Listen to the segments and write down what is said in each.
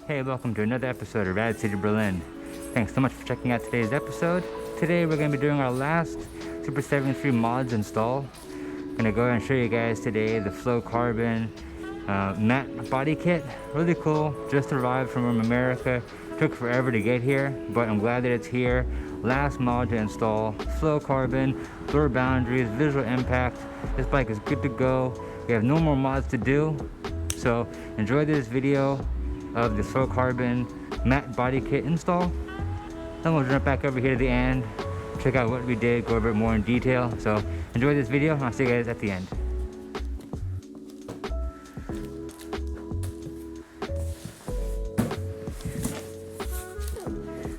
Hey, welcome to another episode of Rad City Berlin. Thanks so much for checking out today's episode. Today we're going to be doing our last Super 73 mods install. I'm going to go ahead and show you guys today the Flow Carbon matte body kit. Really cool, just arrived from America. Took forever to get here, but I'm glad that it's here. Last mod to install, Flow Carbon, blur boundaries, visual impact. This bike is good to go. We have no more mods to do, so enjoy this video of the Flow Carbon matte body kit install. Then we'll jump back over here to the end, check out what we did, go over it more in detail. So enjoy this video, and I'll see you guys at the end.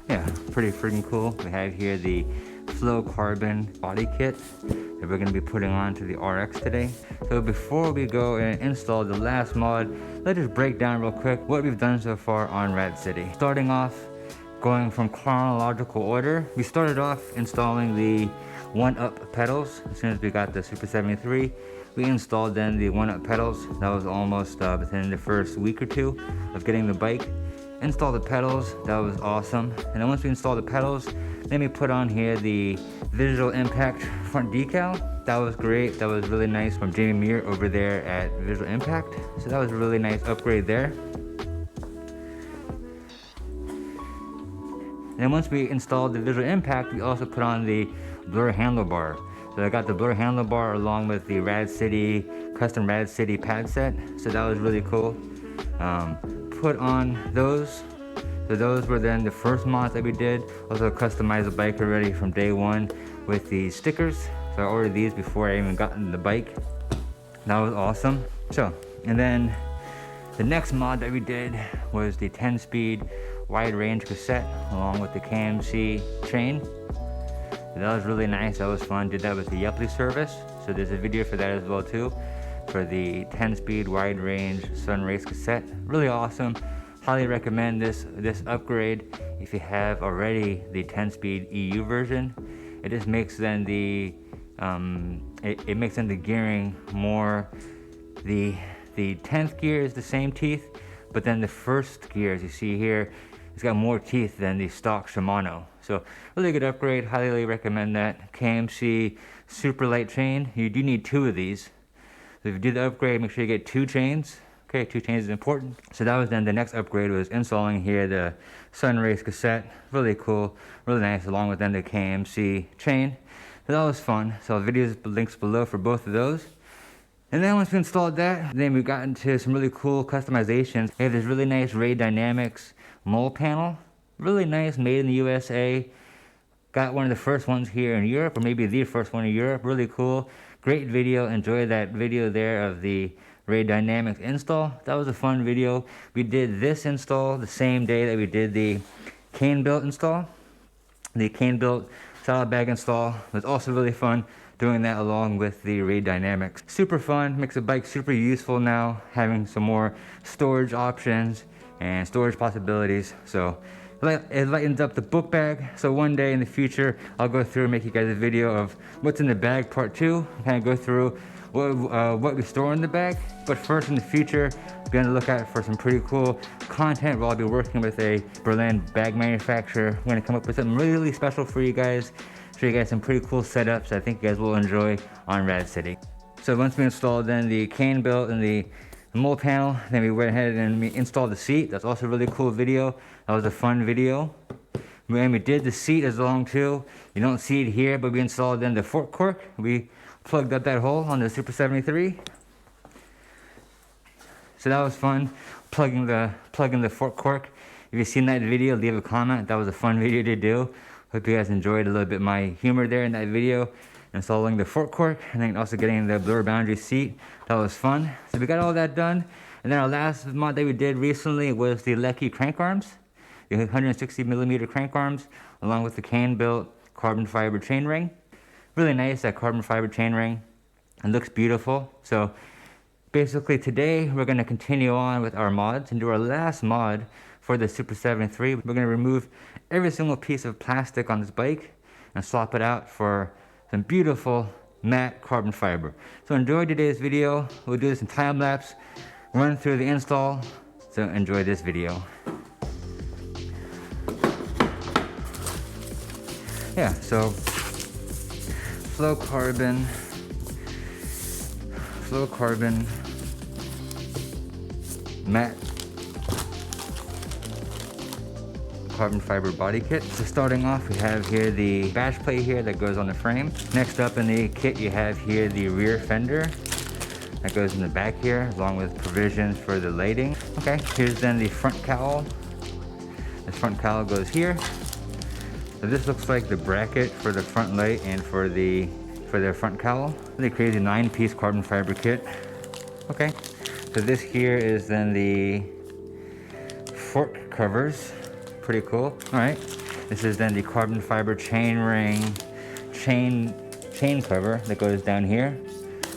Yeah, pretty freaking cool. We have here the Flow Carbon body kit that we're going to be putting on to the RX today. So before we go and install the last mod, let's just break down real quick what we've done so far on Rad City. Starting off, going from chronological order, we started off installing the 1-up pedals. As soon as we got the Super 73, we installed then the 1-up pedals. That was almost within the first week or two of getting the bike. Install the pedals, that was awesome. And then once we installed the pedals, then we put on here the visual impact front decal. That was great. That was really nice from Jamie Muir over there at Visual Impact. So that was a really nice upgrade there. And then once we installed the Visual Impact, we also put on the blur handlebar. So I got the blur handlebar along with the Rad City, custom Rad City pad set. So that was really cool. Put on those. So those were then the first mods that we did. Also customized the bike already from day one with the stickers. So I ordered these before I even got in the bike. That was awesome. So, and then the next mod that we did was the 10-speed wide range cassette along with the KMC chain. So that was really nice. That was fun. Did that with the Yepley service. So there's a video for that as well too, for the 10-speed wide range sun race cassette. Really awesome. Highly recommend this upgrade if you have already the 10-speed EU version. It just makes then the it makes then the gearing more, the 10th gear is the same teeth, but then the first gear, as you see here, it's got more teeth than the stock Shimano. So really good upgrade. Highly recommend that. KMC super light chain. You do need 2 of these. So if you do the upgrade, make sure you get 2 chains. Okay, 2 chains is important. So that was then the next upgrade, was installing here the Sun Race cassette. Really cool, really nice, along with then the KMC chain. So that was fun. So videos links below for both of those. And then once we installed that, then we got into some really cool customizations. We have this really nice Ray Dynamics mold panel. Really nice, made in the USA. Got one of the first ones here in Europe, or maybe the first one in Europe. Really cool. Great video. Enjoy that video there of the Ray Dynamics install. That was a fun video. We did this install the same day that we did the cane built install. The cane built saddlebag install was also really fun, doing that along with the Ray Dynamics. Super fun, makes the bike super useful now, having some more storage options and storage possibilities. So it lightens up the book bag. So one day in the future, I'll go through and make you guys a video of what's in the bag, part 2. Kind of go through what we store in the bag. But first, in the future, be on the lookout for some pretty cool content where I'll be working with a Berlin bag manufacturer. I'm going to come up with something really, really special for you guys. Show you guys some pretty cool setups I think you guys will enjoy on Rad City. So once we installed then the cane built and the mold panel, then we went ahead and we installed the seat. That's also a really cool video. That was a fun video. When we did the seat as long too, you don't see it here, but we installed then the fork cork. We plugged up that hole on the Super 73. So that was fun, plugging the fork cork. If you've seen that video, leave a comment. That was a fun video to do. Hope you guys enjoyed a little bit my humor there in that video. Installing the fork cork, and then also getting the blur boundary seat. That was fun. So we got all that done. And then our last mod that we did recently was the Lecky crank arms. The 160mm crank arms, along with the cane built carbon fiber chain ring. Really nice, that carbon fiber chain ring. It looks beautiful. So basically today we're going to continue on with our mods and do our last mod for the Super 73. We're going to remove every single piece of plastic on this bike and swap it out for some beautiful matte carbon fiber. So enjoy today's video. We'll do this in time lapse, run through the install. So enjoy this video. yeah, so fluorocarbon matte carbon fiber body kit. So starting off, we have here the bash plate here that goes on the frame. Next up in the kit, you have here the rear fender that goes in the back here, along with provisions for the lighting. Okay, here's then the front cowl. The front cowl goes here. So this looks like the bracket for the front light and for the front cowl. They created a 9-piece carbon fiber kit. Okay, so this here is then the fork covers. Pretty cool. All right, this is then the carbon fiber chain ring chain cover that goes down here.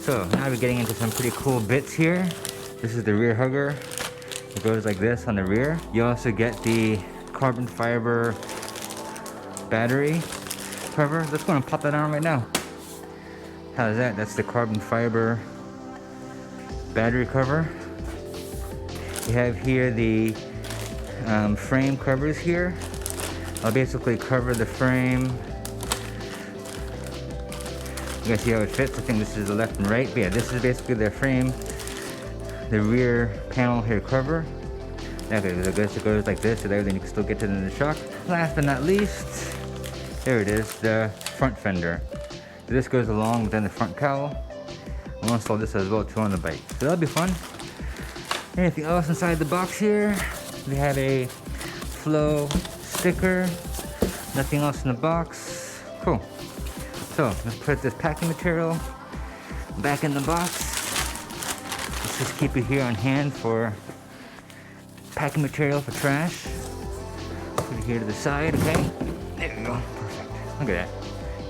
So now we're getting into some pretty cool bits here. This is the rear hugger. It goes like this on the rear. You also get the carbon fiber battery cover. Let's go and pop that on right now. How's that? That's the carbon fiber battery cover. You have here the frame covers here. I'll basically cover the frame. You guys see how it fits? I think this is the left and right. But yeah, this is basically the frame, the rear panel here cover. Okay, so I guess it goes like this, so that then you can still get to the shock. Last but not least, there it is, the front fender. So this goes along with then the front cowl. I'm gonna install this as well too on the bike. So that'll be fun. Anything else inside the box here? We have a flow sticker. Nothing else in the box. Cool. So let's put this packing material back in the box. Let's just keep it here on hand for packing material for trash. Put it here to the side, okay? There we go. Perfect. Look at that.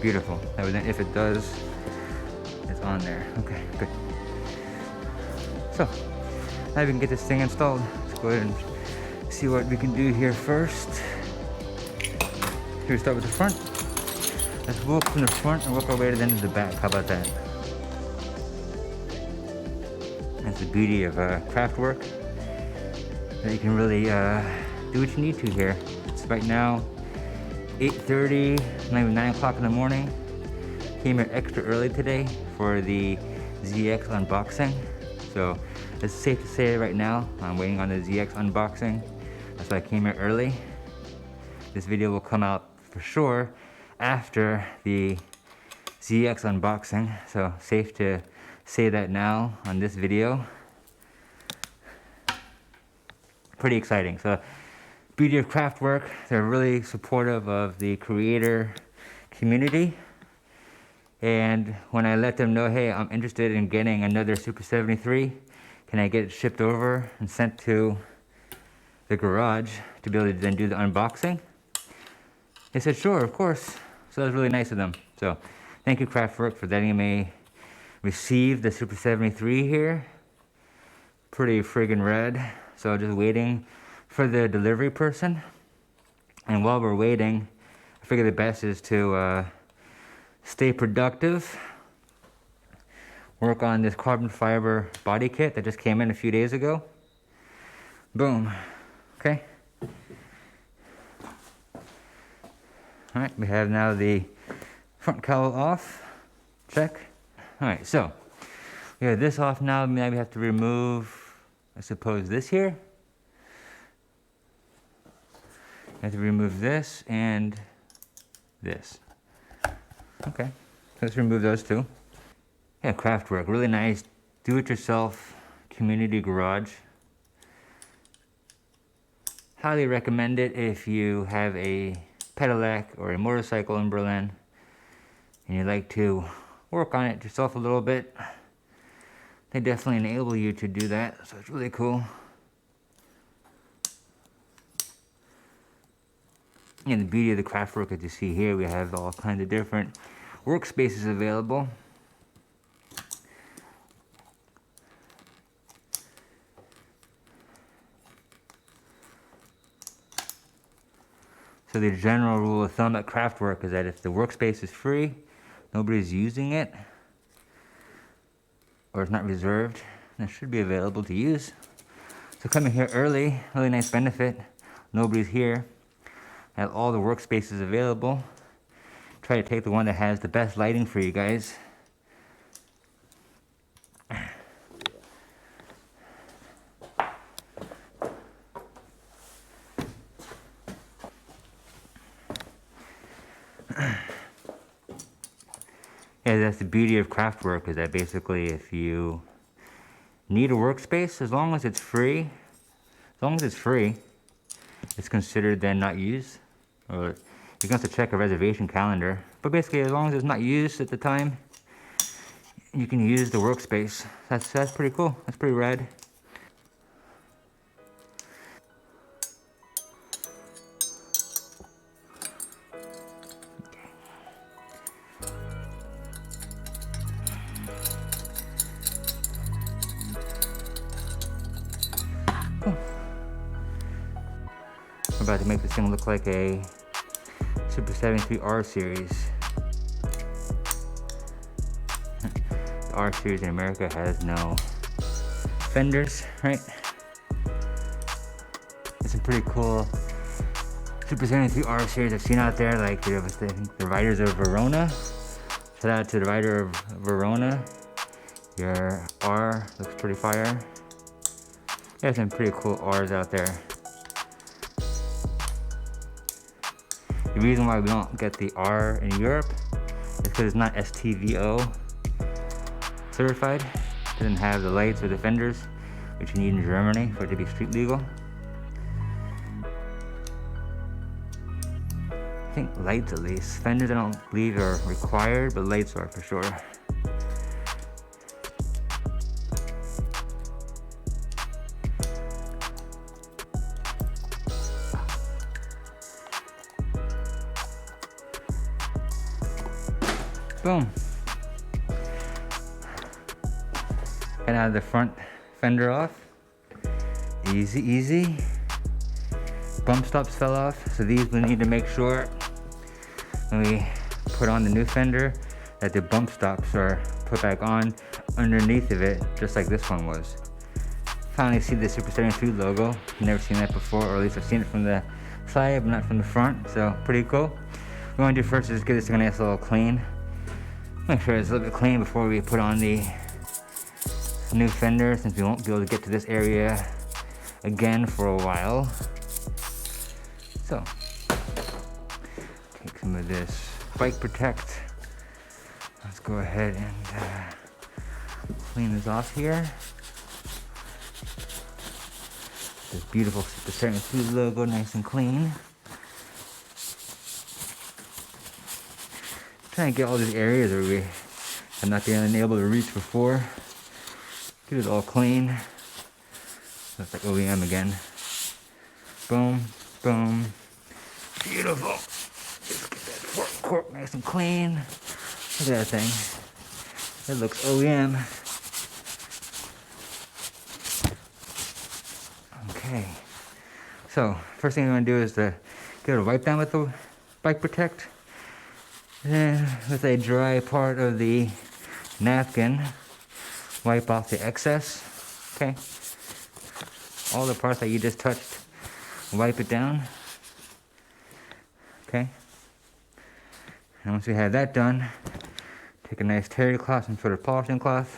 Beautiful. That way then if it does, it's on there. Okay, good. So now we can get this thing installed. Let's go ahead and see what we can do here first. Here we start with the front. Let's walk from the front and work our way to the end of the back. How about that? That's the beauty of Craftwerk. That you can really do what you need to here. It's right now 8:30, maybe 9 o'clock in the morning. Came here extra early today for the ZX unboxing. So it's safe to say right now, I'm waiting on the ZX unboxing. That's why I came here early. This video will come out for sure after the ZX unboxing. So safe to say that now on this video. Pretty exciting. So beauty of Craftwerk, they're really supportive of the creator community. And when I let them know, hey, I'm interested in getting another Super73, can I get it shipped over and sent to the garage to be able to then do the unboxing? They said, sure, of course. So that was really nice of them. So thank you, Craftwerk, for letting me receive the Super73 here. Pretty friggin' rad. So just waiting for the delivery person. And while we're waiting, I figure the best is to stay productive. Work on this carbon fiber body kit that just came in a few days ago. Boom. Okay. Alright, we have now the front cowl off. Check. Alright, so we have this off now. Now we have to remove, I suppose, this here. We have to remove this and this. Okay, so let's remove those two. Yeah, Craftwerk, really nice do-it-yourself community garage. Highly recommend it if you have a pedelec or a motorcycle in Berlin and you'd like to work on it yourself a little bit. They definitely enable you to do that, so it's really cool. And the beauty of the Craftwerk that you see here, we have all kinds of different workspaces available. So the general rule of thumb at Craftwerk is that if the workspace is free, nobody's using it, or it's not reserved, then it should be available to use. So coming here early, really nice benefit. Nobody's here. Have all the workspaces available. try to take the one that has the best lighting for you guys. Yeah, that's the beauty of Craftwerk, is that basically if you need a workspace, as long as it's free, it's considered then not used. Or you can have to check a reservation calendar. But basically, as long as it's not used at the time, you can use the workspace. That's pretty cool. That's pretty rad. I'm about to make this thing look like a Super 73 R series. The R series in America has no fenders, right? It's some pretty cool Super 73 R series I've seen out there, like the Riders of Verona. Shout out to the Rider of Verona. Your R looks pretty fire. There's some pretty cool R's out there. The reason why we don't get the R in Europe is because it's not STVO certified. It doesn't have the lights or the fenders, which you need in Germany for it to be street legal. I think lights at least. Fenders I don't believe are required, but lights are for sure. Boom. And have the front fender off. Easy, easy. Bump stops fell off, so these we need to make sure when we put on the new fender that the bump stops are put back on underneath of it, just like this one was. Finally see the Super 73 logo. Never seen that before, or at least I've seen it from the side, but not from the front, so pretty cool. What we want to do first is just give this thing a nice little clean. Make sure it's a little bit clean before we put on the new fender, since we won't be able to get to this area again for a while. So, take some of this Bike Protect. Let's go ahead and clean this off here. This beautiful Super 73 logo, nice and clean. Trying to get all these areas where we have not been able to reach before. Get it all clean. Looks like OEM again. Boom, boom. Beautiful. Just get that fork cork nice and clean. Look at that thing. It looks OEM. Okay. So, first thing I'm going to do is to get a wipe down with the Bike Protect. Then, with a dry part of the napkin, wipe off the excess. Okay. All the parts that you just touched, wipe it down. Okay. And once we have that done, take a nice terry cloth, some sort of polishing cloth,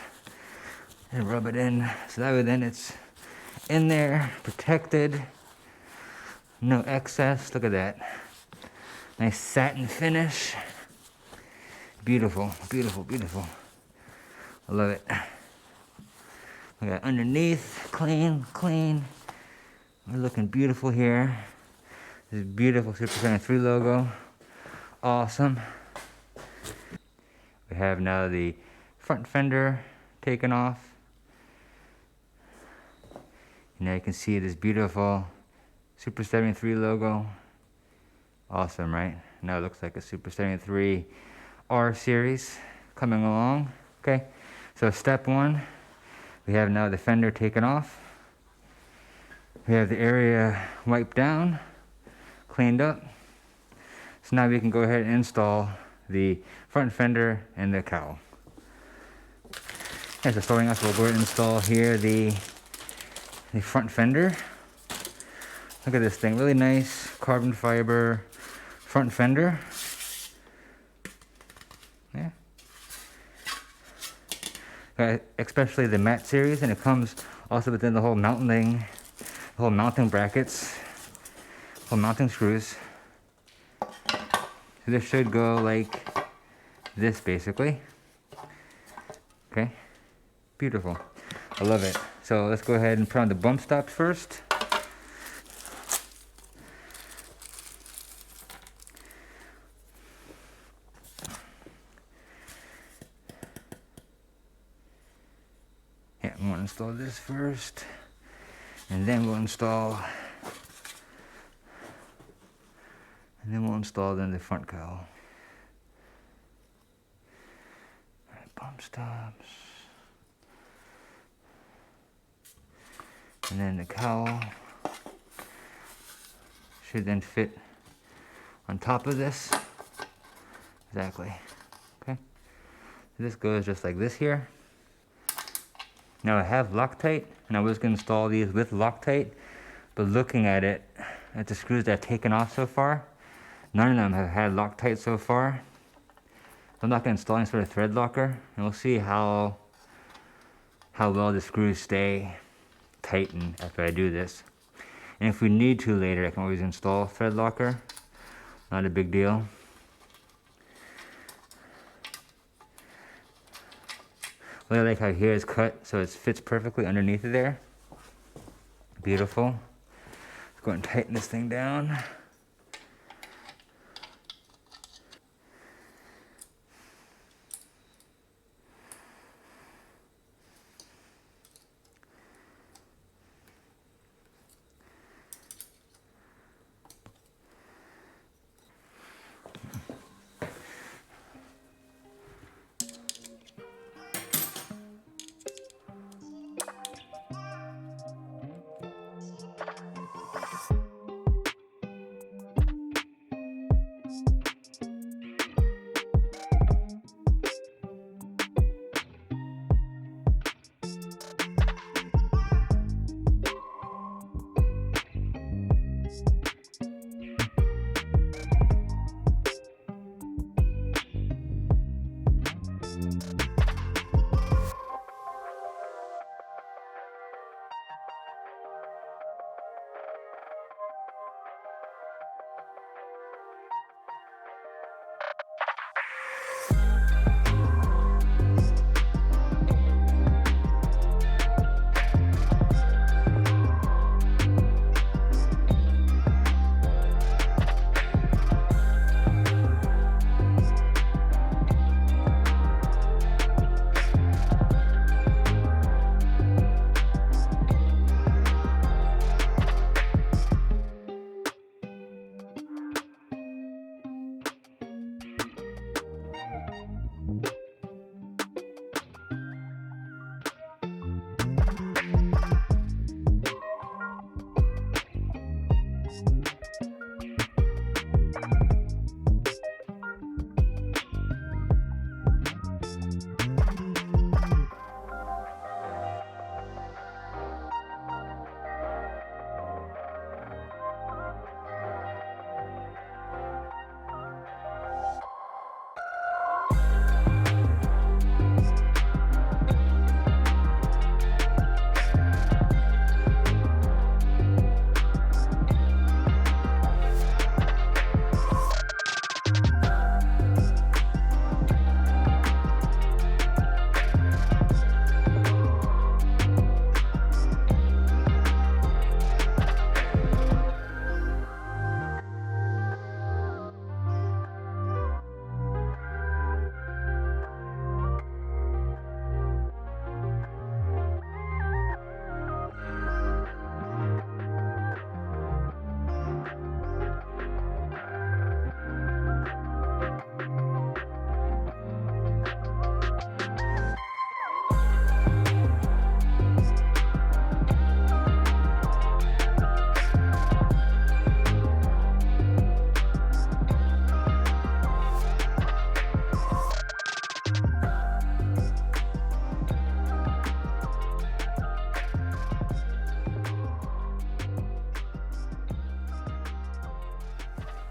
and rub it in. So that way then it's in there, protected, no excess. Look at that. Nice satin finish. Beautiful, beautiful, beautiful. I love it. Look at underneath, clean, clean. We're looking beautiful here. This beautiful Super 73 logo. Awesome. We have now the front fender taken off. Now you can see this beautiful Super 73 logo. Awesome, right? Now it looks like a Super 73 R series coming along. Okay, so step one, we have now the fender taken off. We have the area wiped down, cleaned up. So now we can go ahead and install the front fender and the cowl. Okay, so starting off, we'll go ahead and install here the front fender. Look at this thing, really nice carbon fiber front fender. especially the matte series, and it comes also within the whole mounting brackets, whole mounting screws. So this should go like this basically. Okay, beautiful. I love it. So let's go ahead and put on the bump stops first. Yeah, I'm gonna install this first, and then we'll install then the front cowl. Alright, bump stops. And then the cowl should then fit on top of this. Exactly. Okay. So this goes just like this here. Now I have Loctite, and I was going to install these with Loctite, but looking at it, at the screws that I've taken off so far, none of them have had Loctite so far. I'm not going to install any sort of thread locker, and we'll see how well the screws stay tighten after I do this. And if we need to later, I can always install thread locker. Not a big deal. Really like how here is cut so it fits perfectly underneath it there. Beautiful. Let's go and tighten this thing down.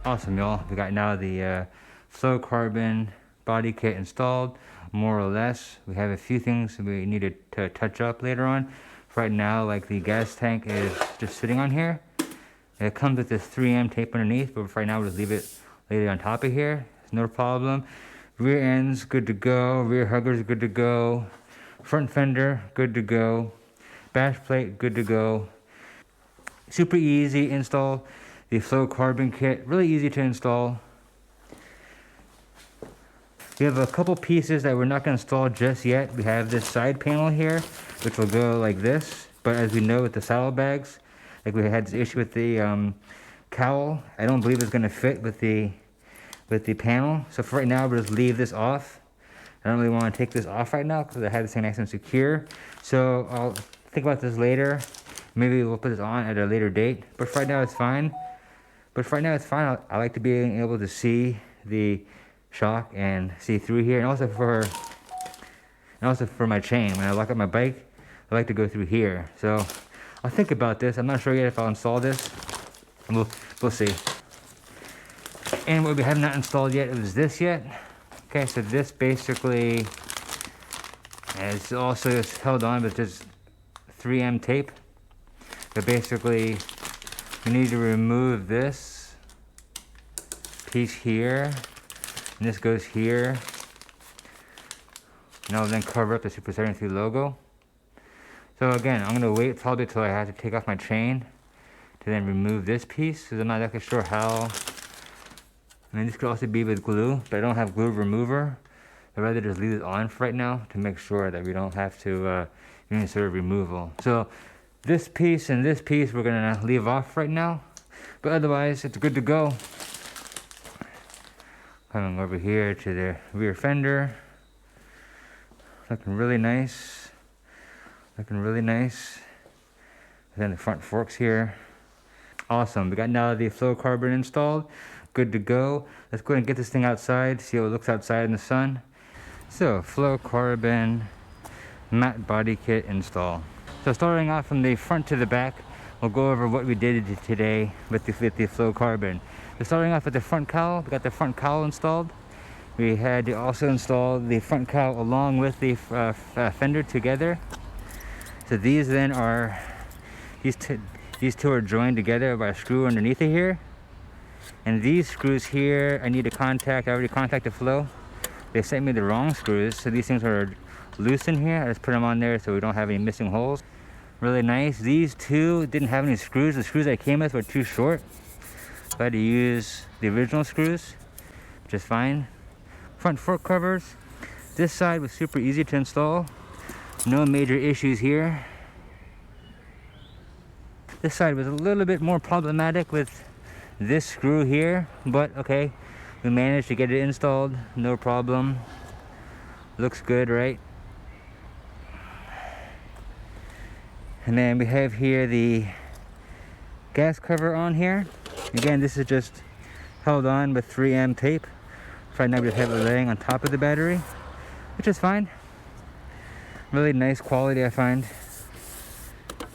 Awesome, y'all. We got now the fluorocarbon body kit installed. more or less. We have a few things we need to touch up later on. Right now, like the gas tank is just sitting on here. It comes with this 3M tape underneath, but right now we'll just lay it on top of here. It's no problem. Rear end's good to go. Rear hugger's good to go. Front fender, good to go. Bash plate, good to go. Super easy install. The fluorocarbon kit, really easy to install. We have a couple pieces that we're not going to install just yet. We have this side panel here, which will go like this. But as we know with the saddlebags, like we had this issue with the cowl, I don't believe it's going to fit with the panel. So for right now, we'll just leave this off. I don't really want to take this off right now because I have this thing nice and secure. So I'll think about this later. Maybe we'll put this on at a later date. But for right now, it's fine. I like to be able to see the shock and see through here, and also for my chain. When I lock up my bike, I like to go through here. So I'll think about this. I'm not sure yet if I'll install this. We'll see. And what we have not installed yet is this yet. Okay, so this basically is also held on with this 3M tape. But basically, we need to remove this piece here. And this goes here. And I'll then cover up the Super73 logo. So again, I'm gonna wait probably till I have to take off my chain to then remove this piece, because I'm not exactly sure how. I mean, this could also be with glue, but I don't have glue remover. I'd rather just leave it on for right now to make sure that we don't have to do any sort of removal. So this piece and this piece we're gonna leave off right now, but otherwise it's good to go. Coming over here to the rear fender. Looking really nice. And then the front forks here. Awesome. We got now the fluorocarbon installed. Good to go. Let's go ahead and get this thing outside, see how it looks outside in the sun. So, fluorocarbon matte body kit install. So starting off from the front to the back, we'll go over what we did today with the fluorocarbon. So starting off with the front cowl, we got the front cowl installed. We had to also install the front cowl along with the fender together. So these then are, these two are joined together by a screw underneath it here. And these screws here, I already contacted Flow. They sent me the wrong screws, so these things are loose in here. I just put them on there so we don't have any missing holes. Really nice. These two didn't have any screws. The screws I came with were too short. So I had to use the original screws, which is fine. Front fork covers. This side was super easy to install. No major issues here. This side was a little bit more problematic with this screw here, but okay. We managed to get it installed, no problem. Looks good, right? And then we have here the gas cover on here. Again, this is just held on with 3M tape. Right now we just have it laying on top of the battery, which is fine. Really nice quality, I find.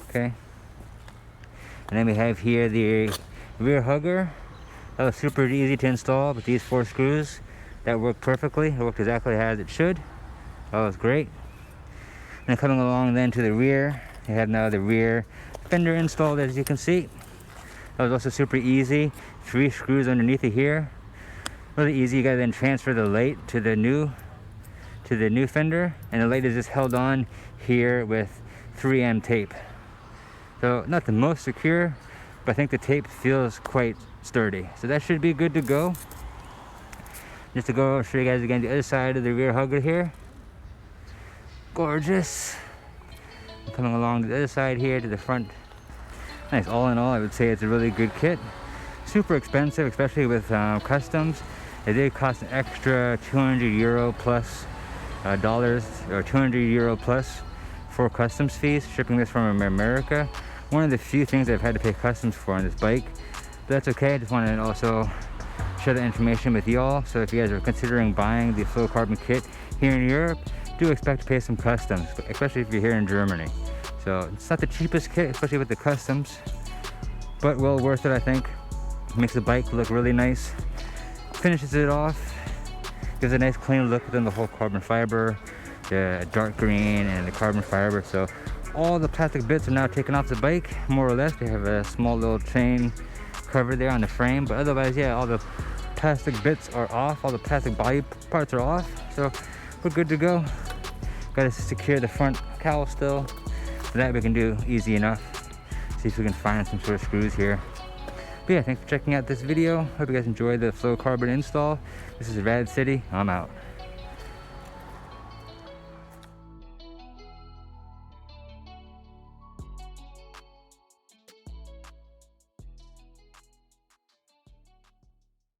Okay. And then we have here the rear hugger. That was super easy to install with these 4 screws. That worked perfectly. It worked exactly as it should. That was great. And then coming along then to the rear, we have now the rear fender installed, as you can see. That was also super easy. 3 screws underneath it here. Really easy. You gotta then transfer the light to the new fender, and the light is just held on here with 3M tape. So not the most secure, but I think the tape feels quite sturdy. So that should be good to go. Just to go show you guys again the other side of the rear hugger here. Gorgeous. Coming along the other side here to the front. Nice. All in all, I would say it's a really good kit. Super expensive, especially with customs. It did cost an extra 200 euro plus dollars, or 200 euro plus for customs fees, shipping this from America. One of the few things I've had to pay customs for on this bike, but that's okay. I just wanted to also share the information with y'all. So if you guys are considering buying the fluorocarbon kit here in Europe, do expect to pay some customs, especially if you're here in Germany. So it's not the cheapest kit, especially with the customs, but well worth it, I think. Makes the bike look really nice, finishes it off. Gives a nice clean look within the whole carbon fiber, the dark green and the carbon fiber. So all the plastic bits are now taken off the bike, more or less. They have a small little chain cover there on the frame, but otherwise, yeah, all the plastic bits are off, all the plastic body parts are off, so we're good to go. Got to secure the front cowl still. That we can do easy enough. See if we can find some sort of screws here. But yeah, thanks for checking out this video. Hope you guys enjoyed the fluorocarbon install. This is Rad City. I'm out.